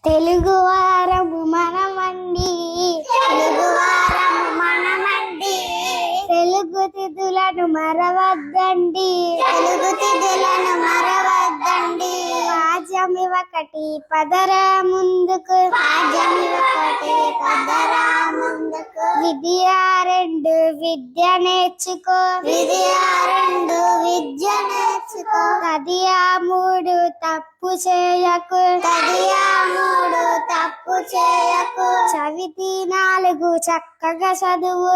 తెలుగు వారము మనమండి, తెలుగు తిథులను మరవద్దండి, రాజ్యమి ఒకటి పదరా ముందుకు, విద్య రెండు విద్య నేర్చుకో, తదియా మూడు తప్పు చేయకు, చవితి నాలుగు చక్కగా చదువు,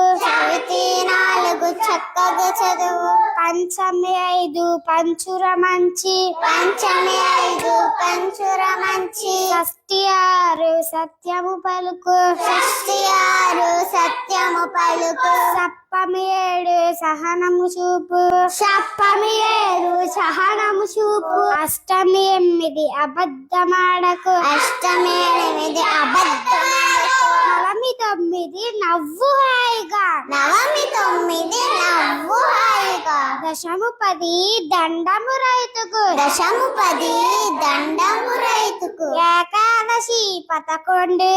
పంచమి ఐదు పంచుర మంచి, షష్ఠి ఆరు సత్యము పలుకు, సప్పమి ఏడు సహనము చూపు, అష్టమి ఎనిమిది అబద్ధమాడకు, నవమి తొమ్మిది నవ్వు హాయిగా, దశము పది దండము రైతుకు, ఏకాదశి 11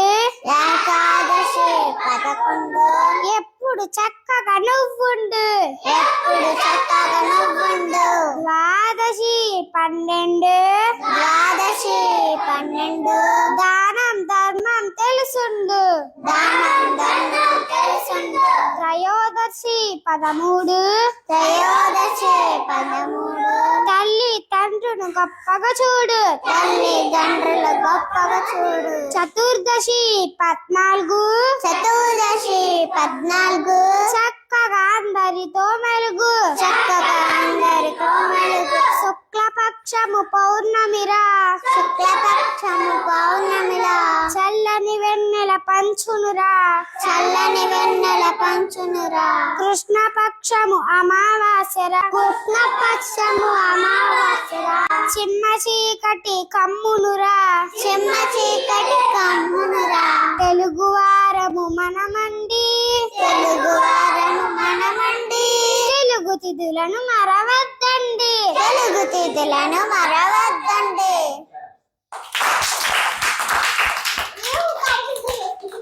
ఎప్పుడు చక్కగా నువ్వుండు, ద్వాదశి 12 దానం ధర్మం తెలుసుండు, త్రయోదశి 13 తల్లి తండ్రును గొప్పగా చూడు, చతుర్దశి 14 చక్కగా అందరితో మెలుగు, శుక్లపక్షము పౌర్ణమిరా, చల్లని వెన్నెల పంచునురా, కృష్ణపక్షము అమావాస్యరా, చిన్న చీకటి కమ్మునురా, తెలుగు వారము మనమండి, తెలుగు తిథులను మరవద్దండి.